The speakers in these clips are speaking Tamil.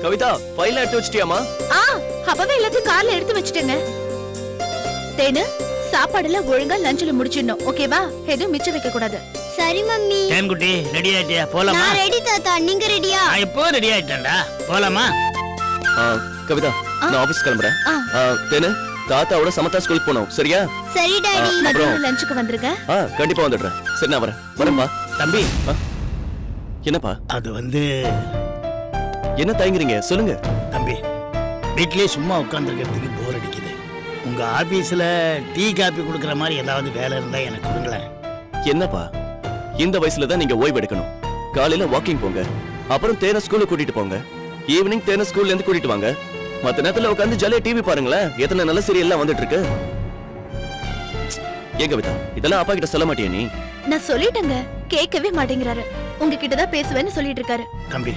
கவிதா ஃபைல் எடுத்து வச்சிட்டியாமா? அப்பவே எல்லாத்தையும் கார்ல எடுத்து வச்சிட்டேங்க. தேனு சாப்பாடுலாம் ஒழுங்கா லஞ்ச்ல முடிச்சிடணும், ஓகேவா? எதுவும் மிச்சம் வைக்க கூடாது. சரி மம்மி. தேன்குட்டி ரெடி ஆயிட்டியா? போலாமா? நான் ரெடி தாத்தா, நீங்க ரெடியா? நான் இப்போ ரெடி ஆயிட்டேன்டா. போலாமா? கவிதா நான் ஆபீஸ் கிளம்புறேன். தேனு தாத்தாவோட சமத்தா ஸ்கூலுக்கு போறோம், சரியா? சரி டாடி. மதியம் லஞ்சுக்கு வந்துருங்க. கண்டிப்பா வந்துடுறேன். சரி நான் வரேன்பா. தம்பி என்னப்பா? அது வந்து என்ன தயங்குறீங்க, சொல்லுங்க. தம்பி வீட்லயே சும்மா உட்காந்துருக்கிறதுக்கு போர் அடிக்குது. உங்க ஆபீஸ்ல டீ காபி கொடுக்கற மாதிரி ஏதாவது வேலை இருந்தா எனக்கு கொடுங்களேன். என்னப்பா இந்த வயசுல தான் நீங்க ஓய்வு எடுக்கணும். காலையில வாக்கிங் போங்க, அப்புறம் தேன ஸ்கூலுக்கு கூட்டிட்டு போங்க, ஈவினிங் தேன ஸ்கூல்ல இருந்து கூட்டிட்டு வாங்க. மத்த நேரத்துல உட்காந்து ஜாலியா டிவி பாருங்களேன், எத்தனை நல்ல சீரியல் எல்லாம் வந்துட்டு இருக்கு. ஏன் கவிதா இதெல்லாம் அப்பா கிட்ட சொல்ல மாட்டியா நீ? நான் சொல்லிட்டேங்க, கேட்கவே மாட்டேங்கிறாரு. உங்ககிட்ட தான் பேசுவேன்னு சொல்லிட்டு இருக்காரு. தம்பி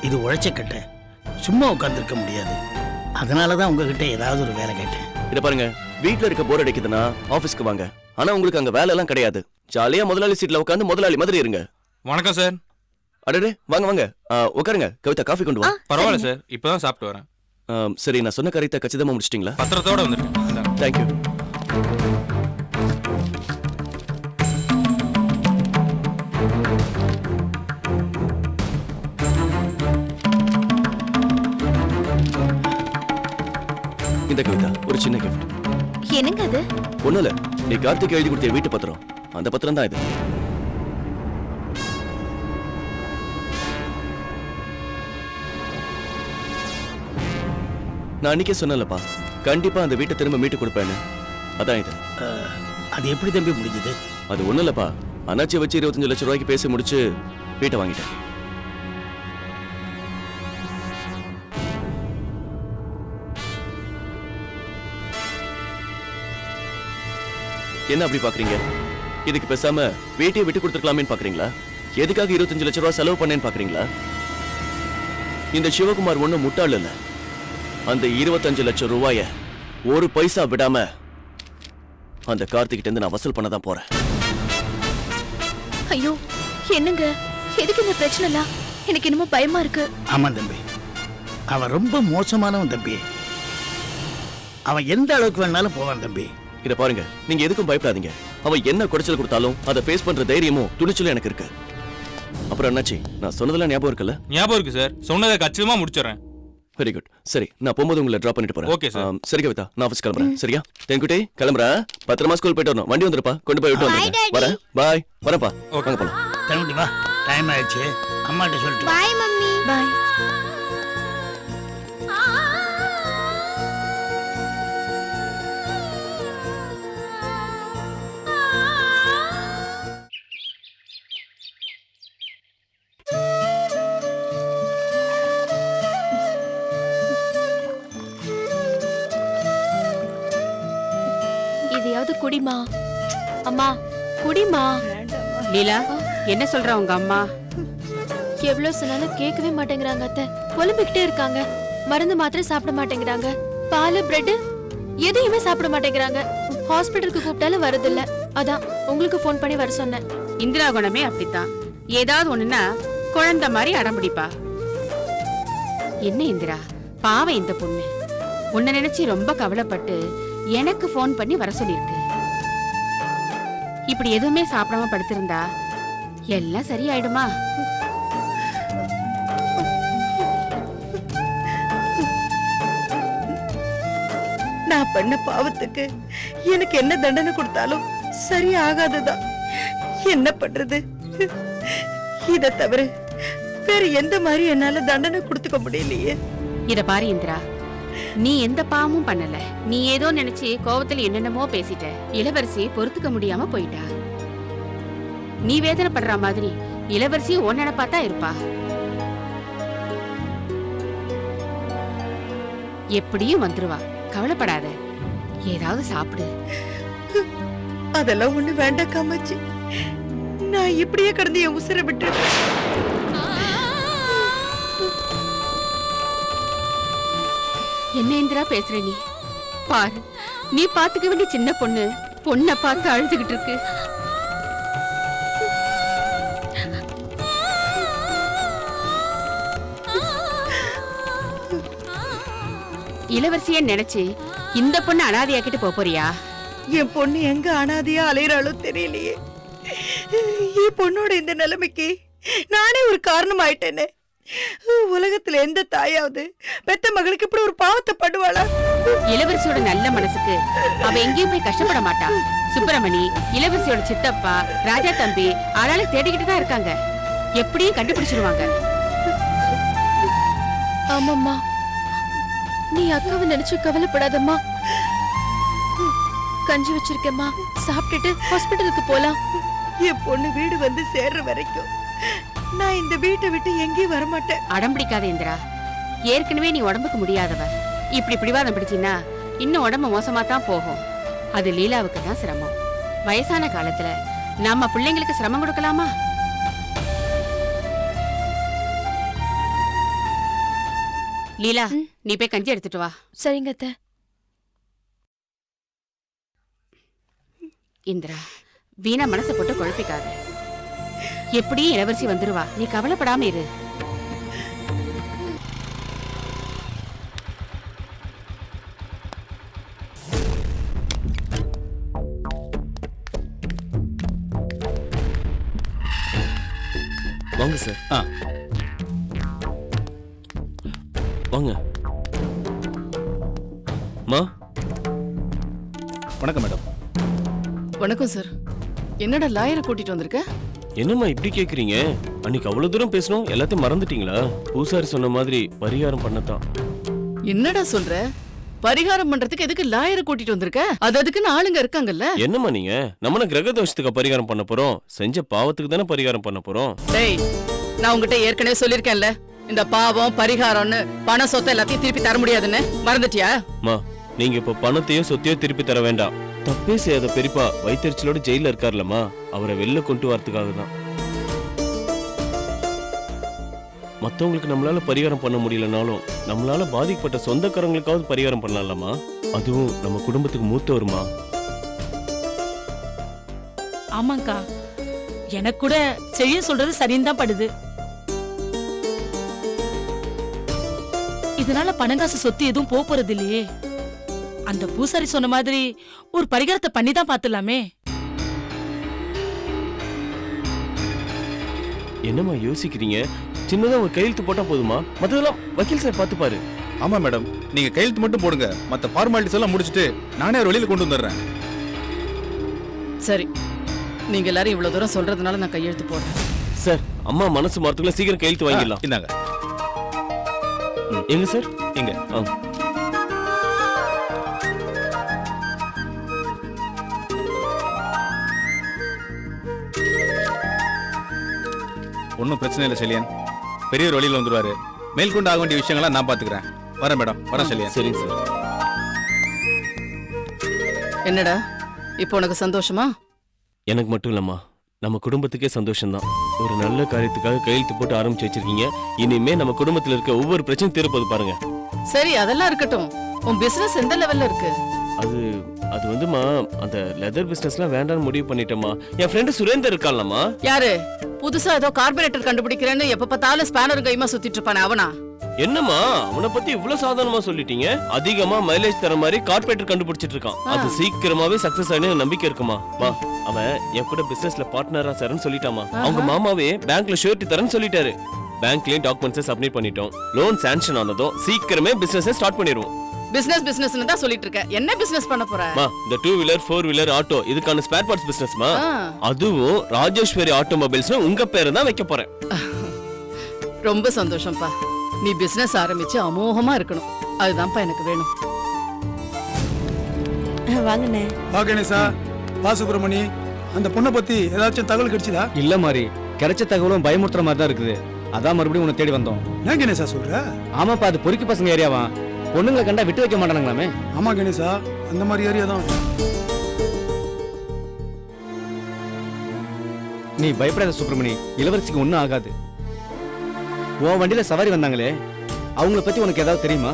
இது உழைச்ச கட்ட, சும்மா உட்காந்துருக்க முடியாது. அதனாலதான் உங்ககிட்ட ஏதாவது ஒரு வேலை கேட்டேன். இத பாருங்க, வீட்ல இருக்க போர் அடிக்குதுன்னா ஆபீஸ்க்கு வாங்க. ஆனா உங்களுக்கு அங்க வேலை எல்லாம் கிடையாது. ஜாலியா முதலாளி சீட்ல உட்காந்து முதலாளி மாதிரி இருங்க. வணக்கம் சார். அடடே வாங்க வாங்க, உட்காருங்க. கவிதா காஃபி கொண்டு வா. பரவாயில்ல சார், இப்பதான் சாப்பிட்டு வரேன். சரி நான் சொன்ன காரியத்தை கச்சிதமா முடிச்சிட்டீங்களா? பத்திரத்தோட வந்துட்டேன். தேங்க்யூ. இந்த கவிதா ஒரு சின்ன கிஃப்ட். என்னங்க அது? ஒண்ணும் இல்ல, நீ கார்த்திக் எழுதி கொடுத்த வீட்டு பத்திரம், அந்த பத்திரம் தான் இது. நான் அன்னைக்கே சொன்னலப்பா, கண்டிப்பா அந்த வீட்டை திரும்ப மீட்டு கொடுப்பேன்னு. அதான் இது. அது எப்படி தம்பி முடிஞ்சது? அது ஒண்ணும் இல்லப்பா, அண்ணாச்சி வச்சு 25 லட்சம் ரூபாய்க்கு பேசி முடிச்சு வீட்டை வாங்கிட்டேன். என்ன அப்படி பாக்குறீங்க? இதுக்கு பேசாம வீட்டையே விட்டு கொடுத்துருக்கலாமேன்னு பாக்குறீங்களா? எதுக்காக 25 லட்சம் ரூபாய் செலவு பண்ணேன்னு பாக்குறீங்களா? இந்த சிவகுமார் ஒண்ணும் முட்டாள் இல்ல. அந்த 25 லட்சம் ரூபாய ஒரு பைசா விடாம அந்த கார்த்திகிட்ட இருந்து நான் வசூல் பண்ண தான் போறேன். ஐயோ என்னங்க, எதுக்கு இந்த பிரச்சனை? எனக்கு என்னமோ பயமா இருக்கு. ஆமா தம்பி, அவன் ரொம்ப மோசமானவன் தம்பி. அவன் எந்த அளவுக்கு வேணாலும் போவான் தம்பி. இத பாருங்க, நீங்க எதுக்கும் பயப்படாதீங்க. அவன் என்ன குடைச்சல் கொடுத்தாலும் அதை ஃபேஸ் பண்ற தைரியமும் துணிச்சலும் எனக்கு இருக்கு. அப்புறம் என்னாச்சு, நான் சொன்னதெல்லாம் ஞாபகம் இருக்குல்ல? ஞாபகம் இருக்கு சார், சொன்னதை கச்சிதமா முடிச்சிடுறேன். Very good. சரி நான் போகும்போது உங்களை டிராப் பண்ணிட்டு போறேன். Okay sir. சரி கவிதா, நான் ஆஃபீஸ் கிளம்புறேன். சரியா? தேன்குட்டி கிளம்புறேன். பத்திரமா ஸ்கூல் போயிட்டு வரணும். வண்டி வந்துருப்பா, கொண்டு போய் விட்டு வந்துருங்க. வரேன். பாய். வரப்பா. ஓகே போலாம். தேன்குட்டி வா, டைம் ஆயிடுச்சு. அம்மாட்ட சொல்லிட்டு பை மம்மி. பை. இதையாவது குடிமா. அம்மா குடிமா. லீலா என்ன சொல்ற உங்க அம்மா? எவ்வளவு சொன்னாலும் கேட்கவே மாட்டேங்கிறாங்க அத்தை. புலம்பிக்கிட்டே இருக்காங்க. மருந்து மாத்திரை சாப்பிட மாட்டேங்கிறாங்க. பால் பிரெட் எதையுமே சாப்பிட மாட்டேங்கிறாங்க. ஹாஸ்பிட்டலுக்கு கூப்பிட்டாலும் வரதில்ல. அதான் உங்களுக்கு போன் பண்ணி வர சொன்னேன். இந்திரா குணமே அப்படித்தான். ஏதாவது ஒண்ணுன்னா குழந்தை மாதிரி அடம்பிடிப்பா. என்ன இந்திரா, பாவம் இந்த பொண்ணு. உன்னை நினைச்சு ரொம்ப கவலைப்பட்டு எனக்கு போன் பண்ணி வர சொல்லிருக்கு. இப்படி எதுவுமே சாப்பிடாம படுத்திருந்தா எல்லாம் சரியாயிடுமா? நான் பண்ண பாவத்துக்கு எனக்கு என்ன தண்டனை கொடுத்தாலும் சரியாகாததான். என்ன பண்றது? இத தவிர வேற எந்த மாதிரி என்னால தண்டனை கொடுத்துக்க முடியலையே. இத பாரு இந்திரா, நீ எந்த பாவமும் பண்ணல. நீ ஏதோ நினைச்சு கோவத்துல என்னென்னமோ பேசிட்ட. இளவரசி பொறுத்துக்க முடியாம போயிட்டா. நீ வேதனைப்படுற மாதிரி இளவரசி உன் நினைப்பாத்தான் இருப்பா. எப்படியும் வந்துருவா, கவலைப்படாத. ஏதாவது சாப்பிடு. அதெல்லாம் ஒண்ணு வேண்டாம் காமாட்சி. நான் இப்படியே கடந்து என் உசுரை விட்டு. என்ன இந்திரா பேசுற நீ? பாரு, நீ பாத்துக்க வேண்டிய சின்ன பொண்ணு பொண்ணை பார்த்து அழுதுகிட்டு இருக்கு. இளவரசியே நினைச்சு இந்த பொண்ணு அனாதையாக்கிட்டு போறியா? என் பொண்ணு எங்க அனாதையா அலையறாளோ தெரியலையே. என் பொண்ணோட இந்த நிலைமைக்கு நானே ஒரு காரணம் ஆயிட்டேனே. உலகத்துல எந்த தாயாவது பெத்த மகளுக்கு இப்படி ஒரு பாவத்தை பண்ணுவாளா? இளவரசியோட நல்ல மனசுக்கு அவ எங்கேயும் போய் கஷ்டப்பட மாட்டா. சுப்பிரமணி, இளவரசியோட சித்தப்பா, ராஜா தம்பி ஆளாளு தேடிக்கிட்டு தான் இருக்காங்க. எப்படியும் கண்டுபிடிச்சிருவாங்க. ஆமாம்மா, நீ அக்காவை நினைச்சு கவலைப்படாதம்மா. கஞ்சி வச்சிருக்கேம்மா, சாப்பிட்டுட்டு ஹாஸ்பிட்டலுக்கு போலாம். என் பொண்ணு வீடு வந்து சேர்ற வரைக்கும் நான் இந்த வீட்டை விட்டு எங்கேயும் வரமாட்டேன். அடம்பிடிக்காத இந்திரா. ஏற்கனவே நீ உடம்புக்கு முடியாதவ. இப்படி பிடிவாதம் பிடிச்சின்னா இன்னும் உடம்பு மோசமா தான் போகும். அது லீலாவுக்கு தான் சிரமம். வயசான காலத்துல நம்ம பிள்ளைங்களுக்கு சிரமம் கொடுக்கலாமா? லீலா, நீ போய் கஞ்சி எடுத்துட்டு வா. சரிங்க அத்தை. இந்திரா, வீணா மனசை போட்டு குழப்பிக்காத. எப்படியும் இளவரசி வந்துருவா, நீ கவலைப்படாம இரு. வாங்க சார். வாங்க. மா, வணக்கம் மேடம். வணக்கம் சார். என்னடா லாயரை கூட்டிட்டு வந்திருக்க? என்னம்மா இப்படி கேக்குறீங்க? அன்னைக்கு அவ்வளவு தூரம் பேசணும், எல்லாத்தையும் மறந்துட்டீங்களா? பூசாரி சொன்ன மாதிரி பரிகாரம் பண்ணத்தான். என்னடா சொல்ற? பரிகாரம் பண்றதுக்கு எதுக்கு லாயரை கூட்டிட்டு வந்திருக்க? அதுக்குன்னு ஆளுங்க இருக்காங்கல்ல. என்னம்மா நீங்க? நம்ம கிரக தோஷத்துக்கு பரிகாரம் பண்ண போறோம், செஞ்ச பாவத்துக்கு தானே பரிகாரம் பண்ண போறோம். டேய், நான் உங்ககிட்ட ஏற்கனவே சொல்லிருக்கேன்ல, இந்த பாவம் பரிகாரம்னு பண சொத்தை எல்லாத்தையும் திருப்பி தர முடியாதுன்னு. மறந்துட்டியா? மா, நீங்க இப்ப பணத்தையோ சொத்தையோ திருப்பி தர வேண்டாம். தப்பே செய்யாத பெரியப்பா வைத்தறிச்சலோட ஜெயில இருக்காருலமா, அவரை வெளில கொண்டு வரதுக்காக தான். மத்தவங்களுக்கு நம்மளால பரிகாரம் பண்ண முடியலனாலும் நம்மளால பாதிக்கப்பட்ட சொந்தக்காரங்களுக்காவது பரிகாரம் பண்ணலாமா? அதுவும் நம்ம குடும்பத்துக்கு மூத்தவருமா. ஆமாங்கா, எனக்கு கூட செய்ய சொல்றது சரின்னு தான் படுது. இதனால பணங்காசு சொத்து எதுவும் போறது இல்லையே. அந்த பூசாரி சொன்ன மாதிரி ஒரு பரிகாரத்தை பண்ணி தான் பாத்துலாமே. என்னம்மா யோசிக்கிறீங்க? சின்னதா ஒரு கையெழுத்து போட்டா போதுமா? மத்ததெல்லாம் வக்கீல் சார் பாத்துப்பாரு. ஆமா மேடம், நீங்க கையெழுத்து மட்டும் போடுங்க. மத்த ஃபார்மாலிட்டிஸ் எல்லாம் முடிச்சிட்டு நானே ஒரு வெளியில கொண்டு வந்துடுறேன். சரி, நீங்க எல்லாரும் இவ்வளவு தூரம் சொல்றதுனால நான் கையெழுத்து போடுறேன். சார், அம்மா மனசு மாறதுக்குள்ள சீக்கிரம் கையெழுத்து வாங்கிடலாம். இந்தாங்க. எங்க சார்? இங்க. ஒன்றும் பிரச்சனை இல்லை செலியன். பெரிய ஒரு வழியில் வந்துருவாரு. மேற்கொண்டு ஆக வேண்டிய விஷயங்கள்லாம் நான் பாத்துக்கிறேன். வரேன் மேடம், வரேன் செலியன். சரிங்க சார். என்னடா, இப்போ உனக்கு சந்தோஷமா? எனக்கு மட்டும் இல்லம்மா, நம்ம குடும்பத்துக்கே சந்தோஷம்தான். ஒரு நல்ல காரியத்துக்காக கையெழுத்து போட்டு ஆரம்பிச்சு வச்சிருக்கீங்க. இனிமே நம்ம குடும்பத்துல இருக்க ஒவ்வொரு பிரச்சனையும் தீர்ப்பது பாருங்க. சரி, அதெல்லாம் இருக்கட்டும். உன் பிசினஸ் எந்த லெவல்ல இருக்கு? அது வந்துமா, அந்த லெதர் பிசினஸ்லாம் வேண்டாம்னு முடிவு பண்ணிட்டேம்மா. என் ஃப்ரெண்டு சுரேந்தர் இருக்கான்லம்மா. யாரு? புதுசா ஏதோ கார்பரேட்டர் கண்டுபிடிக்கிறேன்னு எப்ப பார்த்தாலும் ஸ்பேனர் கைமா சுத்திட்டு இருப்பானே, அவனா? என்னம்மா அவனை பத்தி இவ்வளவு சாதாரணமா சொல்லிட்டீங்க? அதிகமா மைலேஜ் தர மாதிரி கார்பரேட்டர் கண்டுபிடிச்சிட்டு இருக்கான். அது சீக்கிரமாவே சக்சஸ் ஆயிடும் நம்பிக்கை இருக்குமா? மா, அவன் என் கூட பிசினஸ்ல பார்ட்னரா சார்னு சொல்லிட்டாமா. அவங்க மாமாவே பேங்க்ல ஷூரிட்டி தரேன்னு சொல்லிட்டாரு. பேங்க்லயும் டாக்குமெண்ட்ஸ் சப்மிட் பண்ணிட்டோம். லோன் சாங்ஷன் ஆனதும் சீக்கிரமே பிசினஸ் ஸ்டார்ட் பண்ணிடுவோம். பிசினஸ் தான் சொல்லிட்டு இருக்க. என்ன பிசினஸ் பண்ண போற? மா, இந்த 2 வீலர் 4 வீலர் ஆட்டோ இதுக்கான ஸ்பேர் பார்ட்ஸ் பிசினஸ்மா. அதுவும் ராஜேஸ்வரி ஆட்டோமொபைல்ஸ் உங்க பேரை தான் வைக்க போறேன். ரொம்ப சந்தோஷம்ப்பா. நீ பிசினஸ் ஆரம்பிச்சு அமோகமா இருக்கணும். அதுதான்ப்பா எனக்கு வேணும். வாங்கண்ணே. வா கணேசா, வா சுப்பிரமணி. அந்த பொண்ணை பத்தி ஏதாச்சும் தகவல் கிடைச்சதா? இல்ல மாதிரி கிடைச்ச தகவலும் பயமுறுத்துற மாதிரி தான் இருக்குது. அதான் மறுபடியும் உன்னை தேடி வந்தோம். ஏன் கணேசா சொல்ற? ஆமாப்பா, அது பொறுக்கி பசங்க ஏரியாவா. பொண்ணுங்களை கண்டா விட்டு வைக்க மாட்டானுங்களாமே. ஆமா கணேசா, அந்த மாதிரி ஏரியா தான். நீ பயப்படாத சுப்பிரமணி, இளவரசிக்கு ஒன்னும் ஆகாது. உன் வண்டியில சவாரி வந்தாங்களே, அவங்கள பத்தி உனக்கு ஏதாவது தெரியுமா?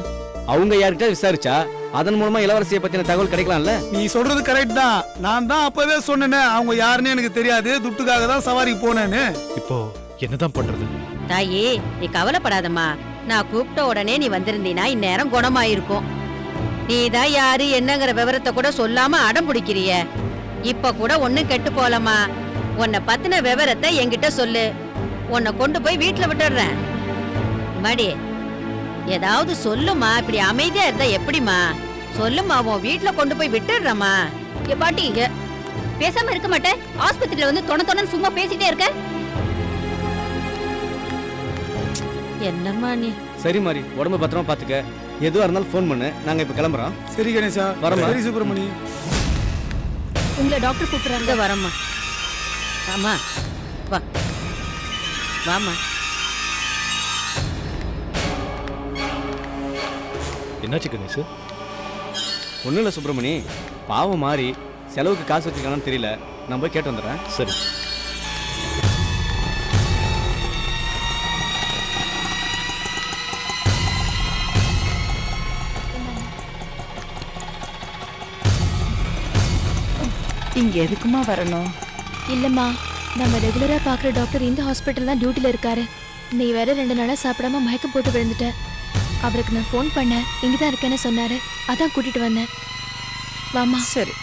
அவங்க யார்கிட்ட விசாரிச்சா அதன் மூலமா இளவரசியை பத்தின தகவல் கிடைக்கலாம்ல. நீ சொல்றது கரெக்ட் தான். நான் தான் அப்பவே சொன்னேனே, அவங்க யாருன்னு எனக்கு தெரியாது, துட்டுக்காக தான் சவாரிக்கு போனேன்னு. இப்போ என்னதான் பண்றது? தாயே, நீ கவலைப்படாதம்மா. நான் கூப்பிட்ட உடனே நீ வந்திருந்தீனா இந்நேரம் குணமாயிருக்கும். நீதான் யாரு என்னங்கிற விவரத்தை கூட சொல்லாம அடம் பிடிக்கிறிய. இப்ப கூட ஒண்ணும் கெட்டு போலமா. உன்னை பத்தின விவரத்தை என்கிட்ட சொல்லு. உன்னை கொண்டு போய் வீட்டுல விட்டுடுறேன். மடி ஏதாவது சொல்லுமா. இப்படி அமைதியா இருந்தா எப்படிமா? சொல்லுமா, உன் வீட்டுல கொண்டு போய் விட்டுடுறமா. பாட்டி பேசாம இருக்க மாட்டேன். ஆஸ்பத்திரியில வந்து தொண சும்மா பேசிட்டே இருக்க. என்னம்மா நீ? சரி மாறி, உடம்ப பத்திரமா பாத்துக்க. எதுவா இருந்தாலும் ஃபோன் பண்ணு. நாங்க இப்ப கிளம்புறோம். சரி கணேசா, வரமா? சரி சுப்பிரமணி. உங்களை டாக்டர் கூப்பிடுறாங்க. வரம்மா. ஆமா வா வாமா. என்னாச்சு கணேஷ்? ஒன்றும் இல்லை சுப்பிரமணி, பாவம் மாறி செலவுக்கு காசு வச்சுருக்காங்கன்னு தெரியல. நான் போய் கேட்டு வந்துடுறேன். சரி. இங்க எதுக்குமா வரணும்? இல்லம்மா, நம்ம ரெகுலரா பாக்குற டாக்டர் இந்த ஹாஸ்பிட்டல் தான் டியூட்டில இருக்காரு. நீ வேற 2 நாளா சாப்பிடாம மயக்கம் போட்டு விழுந்துட்ட. அவருக்கு நான் ஃபோன் பண்ணேன், இங்கதான் இருக்கேன்னு சொன்னாரு. அதான் கூட்டிட்டு வந்தேன். வாமா. சரி.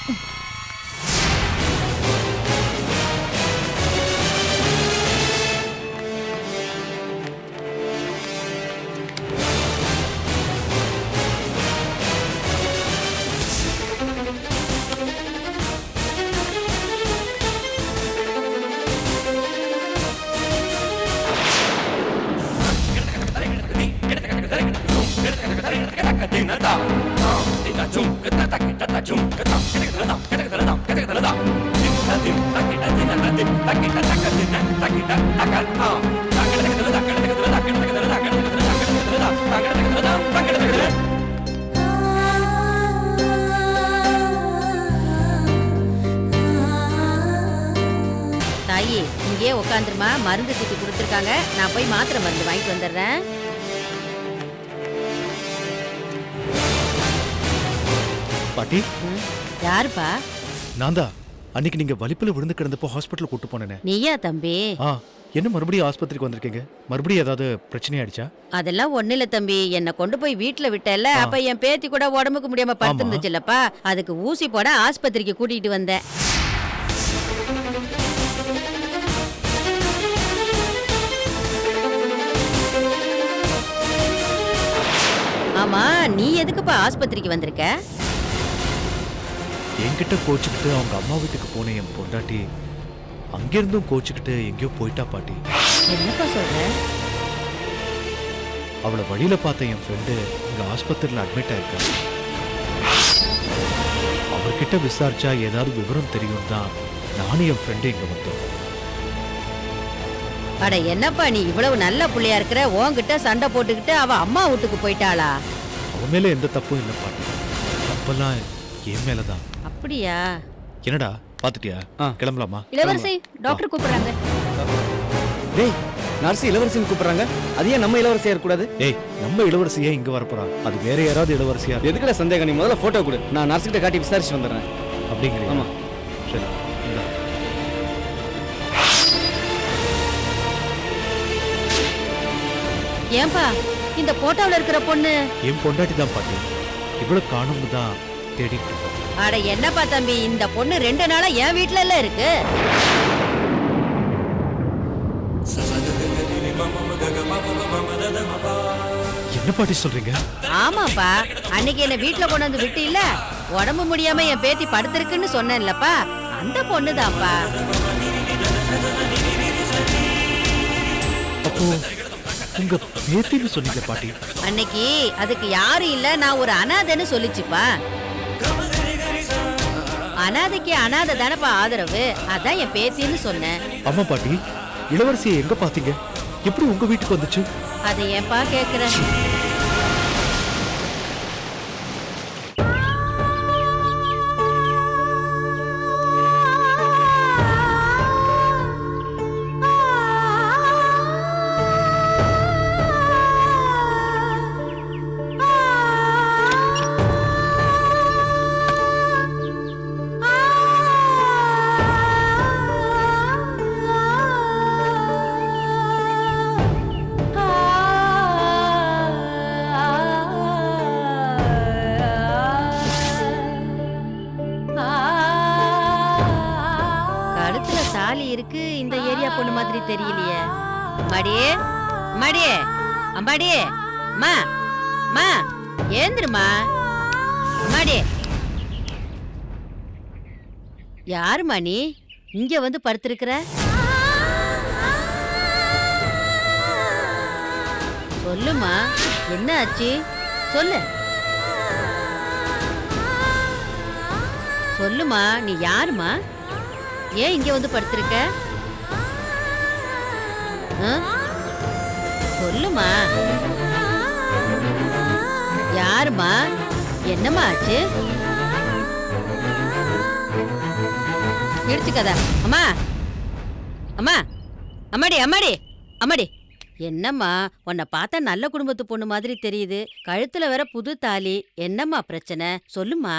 தாயி இங்கே உட்காந்துருமா. மருந்து சீட்டு கொடுத்துருக்காங்க. நான் போய் மாத்திரை மருந்து வாங்கிட்டு வந்துடுறேன். பாட்டி, யாருப்பா? நான் தான் அன்னைக்கு நீங்க வலிப்புல விழுந்து கிடந்தப்போ ஹாஸ்பிட்டல் கூட்டு போனேனே. நீயா தம்பி? என்ன மறுபடியும் ஆஸ்பத்திரிக்கு வந்திருக்கீங்க? மறுபடியும் ஏதாவது பிரச்சனை ஆயிடுச்சா? அதெல்லாம் ஒண்ணு இல்ல தம்பி. என்ன கொண்டு போய் வீட்டுல விட்டல. அப்ப என் பேத்தி கூட உடம்புக்கு முடியாம படுத்துருந்துச்சுல்லப்பா. அதுக்கு ஊசி போட ஆஸ்பத்திரிக்கு கூட்டிட்டு வந்தேன். ஆமா, நீ எதுக்குப்பா ஆஸ்பத்திரிக்கு வந்திருக்க? என்கிட்ட கோச்சுக்கிட்டு அவங்க அம்மா வீட்டுக்கு போன என் பொண்டாட்டி அங்கிருந்தும் கோச்சுக்கிட்டு எங்கேயோ போயிட்டா பாட்டி. என்னப்பா சொல்ற? அவளை வழியில பார்த்த என் ஃப்ரெண்டு இங்க ஆஸ்பத்திரியில் அட்மிட் ஆயிருக்காரு. அவர்கிட்ட விசாரிச்சா ஏதாவது விவரம் தெரியும் தான் நானும் என் ஃப்ரெண்டு இங்க வந்தோம். அட என்னப்பா நீ இவ்வளவு நல்ல புள்ளையா இருக்கிற, உன்கிட்ட சண்டை போட்டுக்கிட்டு அவ அம்மா வீட்டுக்கு போயிட்டாளா? அவன் மேல எந்த தப்பும் இல்லை பாட்டி. தப்பெல்லாம் என் மேலதான். அப்படியா? என்னடா பாத்துட்டியா? கிளம்பலாமா? இளவரசி டாக்டர் கூப்பிடுறாங்க. டேய், நர்ஸ் இளவரசின்னு கூப்பிடுறாங்க. அது ஏன் நம்ம இளவரசியா இருக்கக்கூடாது? ஏய், நம்ம இளவரசியா இங்க வரப்போறா? அது வேற யாராவது இளவரசியா? எதுக்குடா சந்தேகம்? நீ முதல்ல போட்டோ கொடு, நான் நர்ஸ் கிட்ட காட்டி விசாரிச்சு வந்துடுறேன். அப்படிங்கிறீங்க? ஆமா. சரி. ஏன்பா இந்த போட்டோவில் இருக்கிற பொண்ணு? என் பொண்டாட்டி தான் பாட்டி. இவ்வளவு காணும்னு தான் தேடிட்டு இருக்கோம். அட என்னப்பா தம்பி, இந்த பொண்ணு 2 நாளா என் வீட்டுல எல்லாம் இருக்கு. என்ன பாட்டி சொல்றீங்க? ஆமாப்பா, அன்னைக்கு என்ன வீட்டுல கொண்டு வந்து விட்டு இல்ல, உடம்பு முடியாம என் பேத்தி படுத்திருக்குன்னு சொன்னேன்லப்பா, அந்த பொண்ணுதான்ப்பா. அப்போ உங்க பேத்தின்னு சொன்னீங்க பாட்டி. அன்னைக்கு அதுக்கு யாரும் இல்ல, நான் ஒரு அனாதைன்னு சொல்லிச்சுப்பா. அனாதைக்கு அனாதை தானப்பா ஆதரவு. அதான் என் பேத்தின்னு சொன்னேன். ஆமா பாட்டி, இளவரசியை எங்க பாத்தீங்க? எப்படி உங்க வீட்டுக்கு வந்துச்சு? அதை ஏன்பா கேக்குற? தெரியலையே. அம்மாடியே அம்மாடியே அம்மாடியே மா மா ஏந்திருமா அம்மாடியே. யாருமா நீ இங்க வந்து படுத்திருக்கிற? சொல்லுமா, என்ன ஆச்சு சொல்லு. சொல்லுமா, நீ யாருமா? ஏன் இங்க வந்து படுத்திருக்க? சொல்லுமா, யாருமா? என்னம்மா ஆச்சு? இடிச்சுக்கதா அம்மா அம்மா அம்மாடி அம்மாடி அம்மாடி. என்னம்மா, உன்னை பார்த்தா நல்ல குடும்பத்து பொண்ணு மாதிரி தெரியுது. கழுத்துல வேற புது தாலி. என்னம்மா பிரச்சனை சொல்லுமா.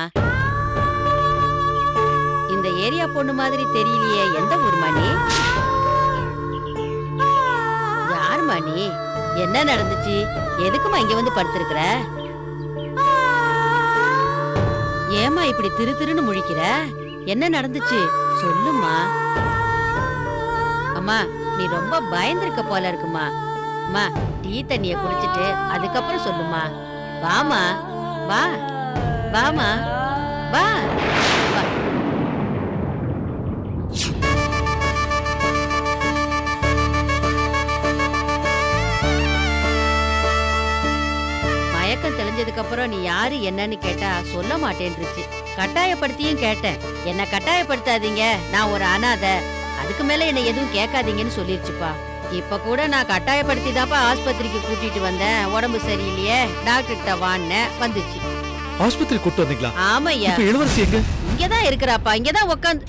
இந்த ஏரியா பொண்ணு மாதிரி தெரியலையே. எந்த ஊர்மா நீ? யாருமா நீ? என்ன நடந்துச்சு? எதுக்குமா இங்க வந்து படுத்திருக்கிற? ஏமா இப்படி திரு திருன்னு முழிக்கிற? என்ன நடந்துச்சு சொல்லுமா. அம்மா, நீ ரொம்ப பயந்திருக்க போல இருக்குமா. அம்மா, டீ தண்ணிய குடிச்சிட்டு அதுக்கப்புறம் சொல்லுமா. வாமா, வா வாமா, வா வா. மயக்கம் தெளிஞ்சதுக்கு அப்புறம் நீ யாரு என்னன்னு கேட்டா சொல்ல மாட்டேன்ருச்சு. கட்டாயப்படுத்தியும் கேட்டேன். என்ன கட்டாயப்படுத்தாதீங்க, நான் ஒரு அனாதை, அதுக்கு மேல என்ன எதுவும் கேட்காதீங்கன்னு சொல்லிருச்சுப்பா. இப்ப கூட நான் கட்டாயப்படுத்தி தான்ப்பா ஆஸ்பத்திரிக்கு கூட்டிட்டு வந்தேன். உடம்பு சரியில்லையே, டாக்டர் கிட்ட வான்னு வந்துச்சு. ஆஸ்பத்திரி கூட்டு வந்தீங்களா? ஆமையா. இளவரசி எங்க? இங்கதான் இருக்கிறாப்பா, இங்கதான் உட்காந்து.